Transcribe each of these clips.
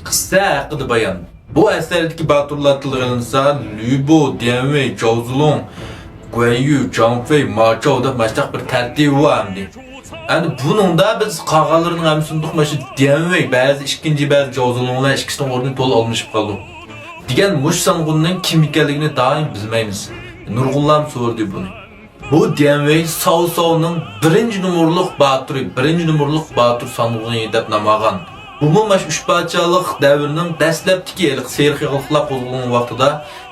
Qissa haqida bayon. Bu əsərdəki baturlar tilg'insa, Lübo, Dianwei, Zhao Zilong, Guan Yu, Zhang Fei, Ma Zhao da məştaq bir tərtibi var idi. Yani bunun da biz qağalarının hamısını məşi Dianwei, bəzi ikinci bəzi Zhao Zilonglar ikisinin ornunu tol almışıb qaldı. Degan mush sanğunun kim ekanligini daim bilmaymiz. Nurg'ullam so'rdi buni. Bu Dianwei Cao Cao'nun birinci numurluq batur sanğunu deb namagan. Umuman uch parchalik davrning dastlabki serxiyliklar qo'zg'algan vaqtida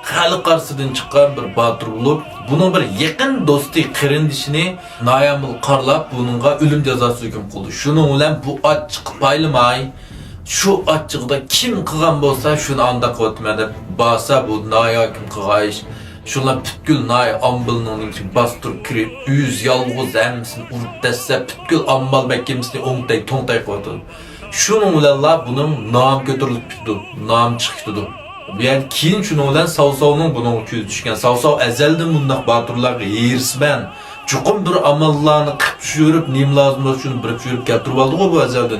xalq qarshisidan chiqqan bir batur bo'lib, buning bir yaqin do'sti qirindishini noyamil qarlab, buningga o'lim jazosi hukm qildi. Shuning bilan bu ochiq paylamay, shu ochiqda kim qilgan bo'lsa, shuni anda qilma deb basa bu noyokim qilg'ish. Şunlar bütkül nay ambalının için bastır kirip, yüz yalğız emsin urut desse, bütkül ambal bekimsini tontay koydu. Şunun ulanlar bunun nam götürülüp tutdu, nam çıktı. Yani keyin şunun ulan Cao Cao'nun bunun köz düşken. Cao Cao ezelden bundak batırlarga yerismen. Çukum bir amallarını qıp düşürüp, neyim lazım da şunu birip düşürüp keltirip aldı o bu ezelden.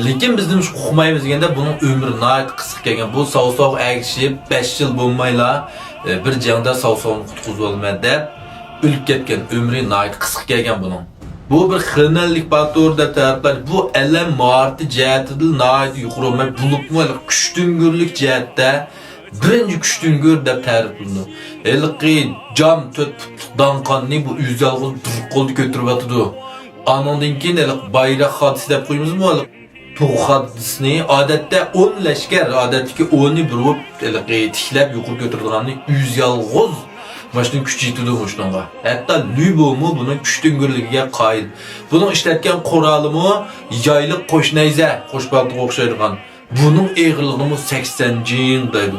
Lekin bizning uqmaymiz deganda bunun ömrü nayet qısıq kelgan. Bu Cao Cao egishib 5 yil bo'lmayla bir jangda Cao Cao'ni qutqizib olmadi deb o'lib ketgan. Ömrü nayet qısıq kelgan bunun. Bu bir xilnalik baturda taraflar bu alam muarti jihatida nayet yuqurma bulupma kuchtingurlik jihatda birinchi kuchtingur deb ta'riflandi. Elqi jam to'rt danqonni bu uyzalg'in turib qo'lda ko'tarib yotdi. Anondan keyin bayroq hodisa deb qo'ymizmi? To'q hadisini odatda 10 lashkar, odatdagi 10ni bir bo'lib tiklab yuqori ko'targanini uyzalg'oz Maşının gücü yetidi hoşlanğa. Hatta Lübo mu bunun güçtüngürlüğüge qayil. Bunun işletken qoralı mı yaylık qoşnayza, qoşbaltığı oqşaydıgan. Bunun eğirliği mı 80 daydı.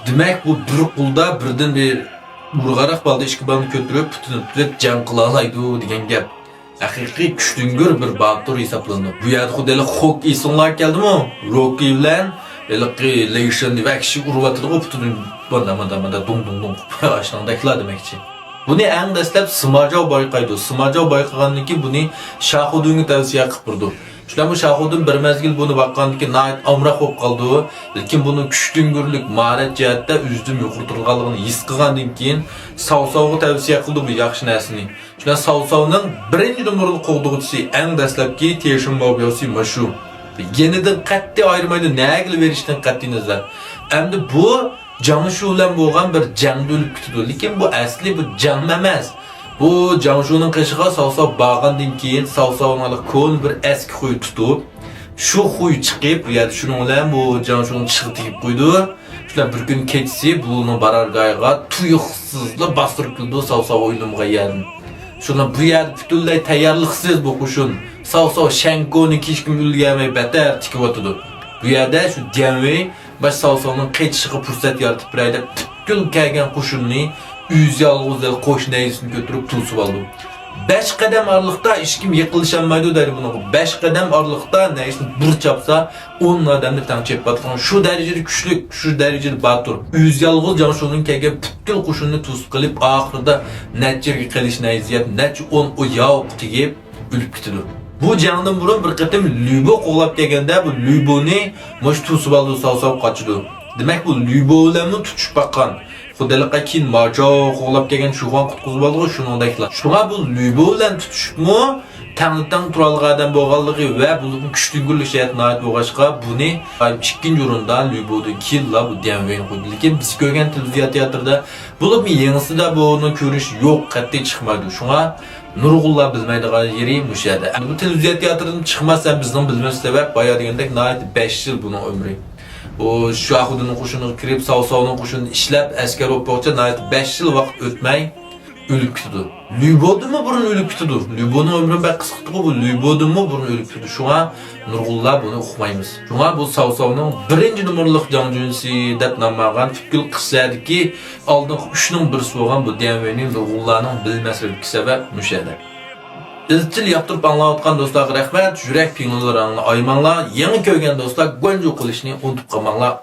Demek bu bir qulda birden bir urğaraq balda işki balını kötürüp pütünüp can qılalaydı degen gap. Haqiqiy güçtüngür bir batur hesaplandı. Bu yerdə xudeli xok isonlar geldi mi? Rocky bilen Elqi leyshan deb kishi urvatida o'ptini banda dum aşağıdakilar demekçi. Bunu en dastlab Simarjao bayqaydi. Simarjao bayqagandan keyin buni Shahudunga tavsiya qilib turdi. Shular bu Shahudun bir mezgil buni baqqandan keyin nayt amroq bo'lib qoldi. Lekin buni kuchtingurlik marat jihatda uzdim yuqori turganligini his qilgandan keyin Cao Cao'ga tavsiya qildi bu yaxshi narsani. Shular Cao Cao'ning birinchi numurli qo'g'dug'isi en dastlabki Teshin Baobiyosi mashu. Yenidən qat'i ayırmaydı, nəqli verişdən qat'i nazar. Əmdi bu Jiangsu bilan bo'lgan bir jangda o'lib ketdi. Lekin bu asli bu jang emas. Bu Jiangsuning qishig'a Cao Cao borgandan keyin Cao Cao'ning ko'n bir eski xuy tutib, shu xuy chiqib, yani shuning bilan bu Jiangsuning chiqib tegib qo'ydi. Shular bir kun kechasi buni barargayga tuyuqsizla bostirib keldi Cao Cao o'ylimga yerni. Şundan bu yer butunlay tayyorliksiz bu qo'shin. Cao Cao Shankoni hech kim ulgamay batar tikib o'tdi. Bu yerda shu Dianwei bash Cao Cao'ning qaytishiga fursat yaratib beraydi. Butkul kelgan qo'shinni uyuz yolg'izlar qo'shnayisini ko'tarib to'sib oldi. 5 qadam orliqda hech kim yiqilisholmaydi deydi buni. 5 qadam orliqda nayisni bir chapsa 10 odamni tanchib batgan. Shu darajada kuchli, shu darajada batur. Uyuz yolg'iz Jiangsuning kelgan butkul qo'shinni to'sib qilib, oxirida natchaga qilishni ayziyat, natcha 10 o yoq tegib o'lib ketdi. Bu jangdan burun bir qatim Lübo qo'g'lab kelganda bu Lüboni mosh to'sib oldi, Cao Cao qochdi. Demak bu Lübo bilan tutishib baqqan. Xudaliqqa keyin Ma Zhao qo'g'lab kelgan Shuxan qutqizib oldi, shuningdeklar. Shunga bu Lübo bilan tutishibmi? Tangdan turalgan odam bo'lganligi va bu kuchtingurlik shayatni ayt bo'lg'achqa buni ikkinchi o'rinda Lübodan keyin bu Dianwei qo'ydi. Lekin biz ko'rgan televiziya teatrida bo'lib yangisida buni ko'rish yo'q, qat'iy chiqmaydi. Shunga nurg'ullar bilmaydigan yeri mushada. Bu televiziya teatridan chiqmasa bizning bilmas sabab boya degandek 5 yil buning umri. O Shahudunun qo'shini kirib, Cao Cao'ning qo'shinini ishlab askar bo'lib 5 yil vaqt o'tmay o'lib ketdi. Lübodimi burun o'lib ketdi. Lüboning umri bak qisqadi bu. Lübodimi burun o'lib ketdi. Shunga nurg'ullar buni uqmaymiz. Shunga bu Cao Cao'ning birinchi numurliq jangchisi deb nomlangan fikr qissadiki, oldin 3 ning birisi bo'lgan bu Dianwei'ning nurg'ullarning bilmasligi sabab mushada. İzchil yoqtirib anglayotgan do'stlar rahmat. Yurak tinglaringlarni aymanglar. Yangi ko'rgan do'stlar go'nju qilishni unutib qolmanglar.